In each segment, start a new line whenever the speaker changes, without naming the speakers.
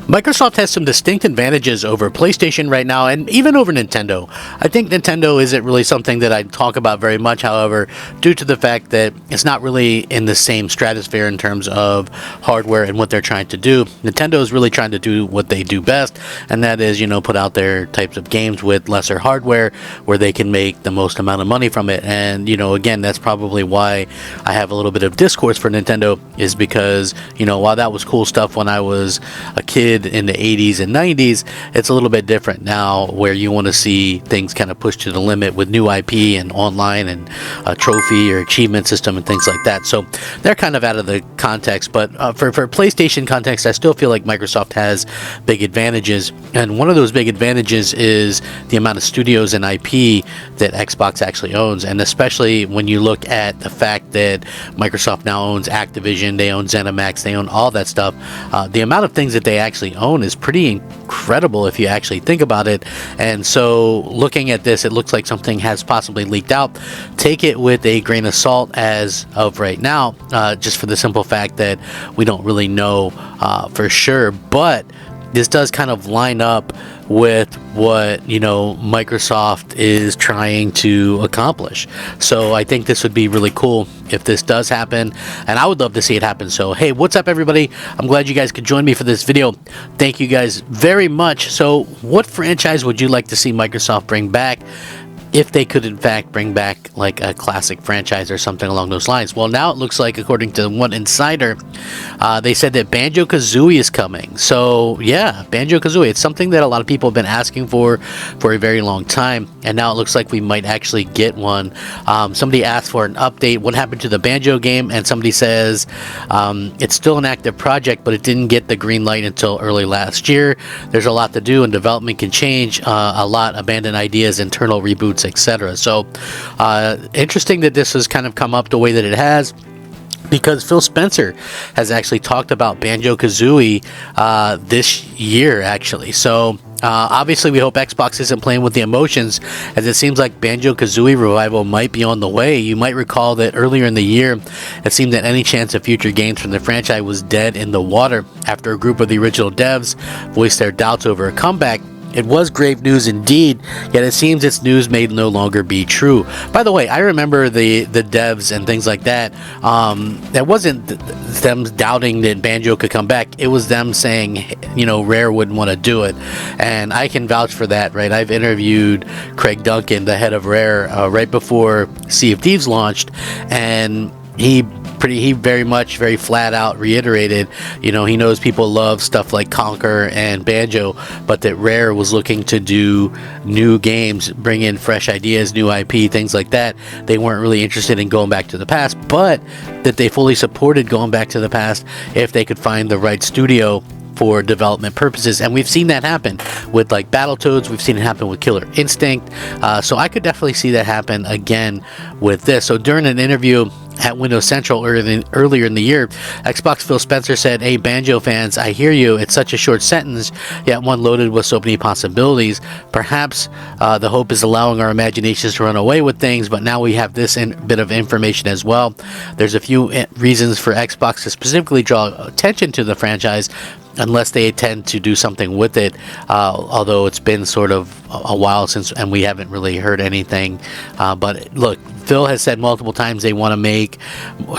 Microsoft has some distinct advantages over PlayStation right now, and even over Nintendo. I think Nintendo isn't really something that I talk about very much, however, due to the fact that it's not really in the same stratosphere in terms of hardware and what they're trying to do. Nintendo is really trying to do what they do best, and that is, put out their types of games with lesser hardware where they can make the most amount of money from it. And, again, that's probably why I have a little bit of discourse for Nintendo, is because, while that was cool stuff when I was a kid in the 80s and 90s, it's a little bit different now where you want to see things kind of pushed to the limit with new IP and online and a trophy or achievement system and things like that. So they're kind of out of the context, but for PlayStation context, I still feel like Microsoft has big advantages, and one of those big advantages is the amount of studios and IP that Xbox actually owns, and especially when you look at the fact that Microsoft now owns Activision, they own ZeniMax, they own all that stuff. The amount of things that they actually own is pretty incredible if you actually think about it. And so looking at this, it looks like something has possibly leaked out. Take it with a grain of salt as of right now, just for the simple fact that we don't really know for sure, but this does kind of line up with what Microsoft is trying to accomplish. So I think this would be really cool if this does happen, and I would love to see it happen. So hey, what's up everybody? I'm glad you guys could join me for this video. Thank you guys very much. So what franchise would you like to see Microsoft bring back, if they could in fact bring back like a classic franchise or something along those lines? Well, now it looks like, according to one insider, they said that Banjo-Kazooie is coming. So yeah, Banjo-Kazooie, it's something that a lot of people have been asking for a very long time, and now it looks like we might actually get one. Somebody asked for an update, what happened to the Banjo game, and somebody says it's still an active project, but it didn't get the green light until early last year. There's a lot to do, and development can change a lot, abandoned ideas, internal reboots, etc. So interesting that this has kind of come up the way that it has, because Phil Spencer has actually talked about Banjo-Kazooie this year actually. So obviously we hope Xbox isn't playing with the emotions, as it seems like Banjo-Kazooie revival might be on the way. You might recall that earlier in the year it seemed that any chance of future games from the franchise was dead in the water after a group of the original devs voiced their doubts over a comeback. It was grave news indeed, yet it seems its news may no longer be true. By the way, I remember the devs and things like that. That wasn't them doubting that Banjo could come back. It was them saying, Rare wouldn't want to do it. And I can vouch for that, right? I've interviewed Craig Duncan, the head of Rare, right before Sea of Thieves launched, and he very flat out reiterated, he knows people love stuff like Conquer and Banjo, but that Rare was looking to do new games, bring in fresh ideas, new IP, things like that. They weren't really interested in going back to the past, but that they fully supported going back to the past if they could find the right studio for development purposes. And we've seen that happen with like Battletoads, we've seen it happen with Killer Instinct, so I could definitely see that happen again with this. So during an interview at Windows Central earlier in the year, Xbox Phil Spencer said, "Hey Banjo fans, I hear you. It's such a short sentence, yet one loaded with so many possibilities. Perhaps the hope is allowing our imaginations to run away with things, but now we have this bit of information as well. There's a few reasons for Xbox to specifically draw attention to the franchise, unless they intend to do something with it, although it's been sort of a while since, and we haven't really heard anything. But look, Phil has said multiple times they want to make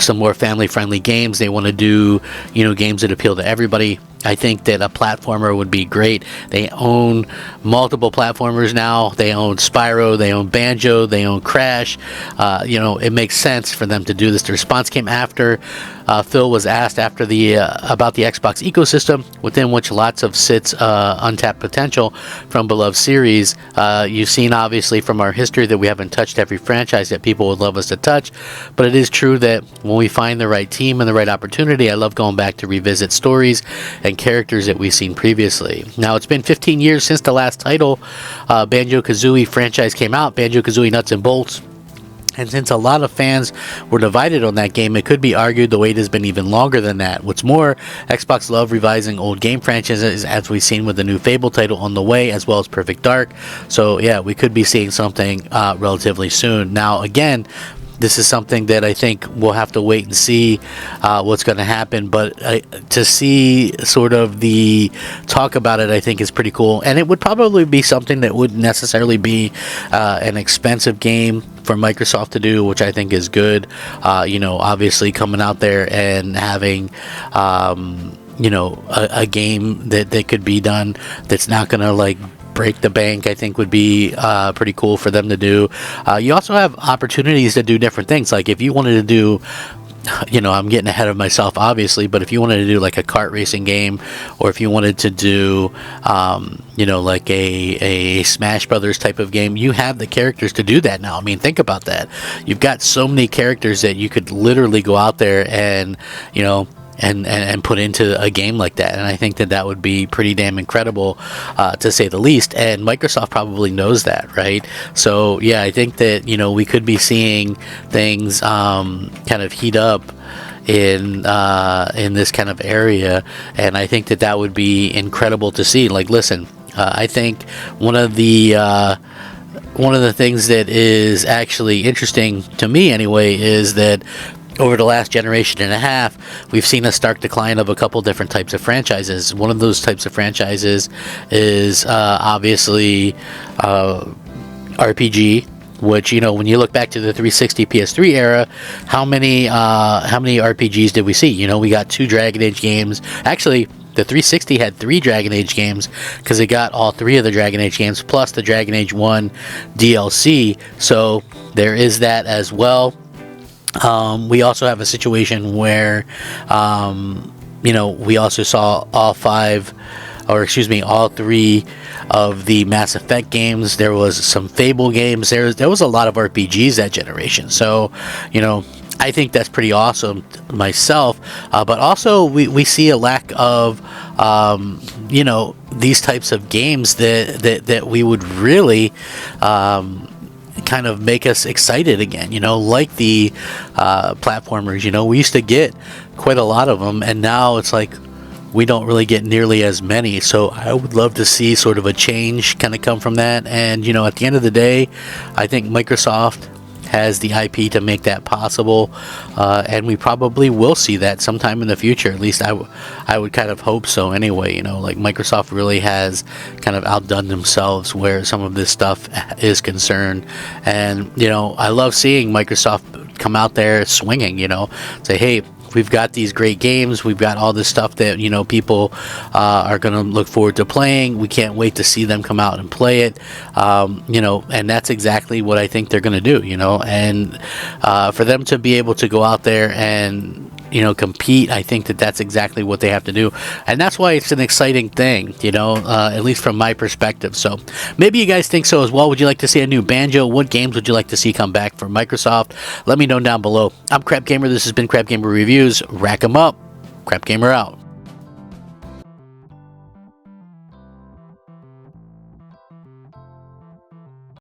some more family-friendly games. They want to do, games that appeal to everybody. I think that a platformer would be great. They own multiple platformers now. They own Spyro, they own Banjo, they own Crash. It makes sense for them to do this. The response came after Phil was asked about the Xbox ecosystem, within which lots of sits untapped potential from beloved series. You've seen obviously from our history that we haven't touched every franchise that people would love us to touch, but it is true that when we find the right team and the right opportunity, I love going back to revisit stories and characters that we've seen previously. Now, it's been 15 years since the last title Banjo-Kazooie franchise came out, Banjo-Kazooie Nuts and Bolts. And since a lot of fans were divided on that game, it could be argued the wait has been even longer than that. What's more, Xbox love revising old game franchises, as we've seen with the new Fable title on the way, as well as Perfect Dark. So yeah, we could be seeing something relatively soon. Now again, this is something that I think we'll have to wait and see what's going to happen. But to see sort of the talk about it, I think is pretty cool. And it would probably be something that wouldn't necessarily be an expensive game for Microsoft to do, which I think is good. Obviously coming out there and having a game that could be done that's not going to like break the bank, I think would be pretty cool for them to do. You also have opportunities to do different things. Like if you wanted to do, I'm getting ahead of myself obviously, but if you wanted to do like a kart racing game, or if you wanted to do like a Smash Brothers type of game, you have the characters to do that now. I mean, think about that. You've got so many characters that you could literally go out there and and put into a game like that. And I think that would be pretty damn incredible, to say the least. And Microsoft probably knows that, right? So yeah, I think that we could be seeing things kind of heat up in this kind of area, and I think that would be incredible to see. Like, listen, I think one of the things that is actually interesting to me anyway is that over the last generation and a half, we've seen a stark decline of a couple different types of franchises. One of those types of franchises is obviously RPG, which when you look back to the 360 PS3 era, how many RPGs did we see? We got 2 Dragon Age games. Actually, the 360 had 3 Dragon Age games because it got all 3 of the Dragon Age games plus the Dragon Age 1 DLC. So there is that as well. We also have a situation where, we also saw all 3 of the Mass Effect games. There was some Fable games. There was a lot of RPGs that generation. So, I think that's pretty awesome myself. But also we see a lack of, these types of games that we would really, kind of make us excited again, like the platformers. We used to get quite a lot of them, and now it's like we don't really get nearly as many. So I would love to see sort of a change kind of come from that. And at the end of the day, I think Microsoft has the IP to make that possible, and we probably will see that sometime in the future. At least I would kind of hope so anyway. Like Microsoft really has kind of outdone themselves where some of this stuff is concerned, and I love seeing Microsoft come out there swinging, say, hey, we've got these great games, we've got all this stuff that people are going to look forward to playing. We can't wait to see them come out and play it, and that's exactly what I think they're going to do, and for them to be able to go out there and compete, I think that's exactly what they have to do, and that's why it's an exciting thing, at least from my perspective. So maybe you guys think so as well. Would you like to see a new Banjo? What games would you like to see come back from Microsoft? Let me know down below. I'm Crap Gamer. This has been Crap Gamer Reviews. Rack 'em up. Crap Gamer out.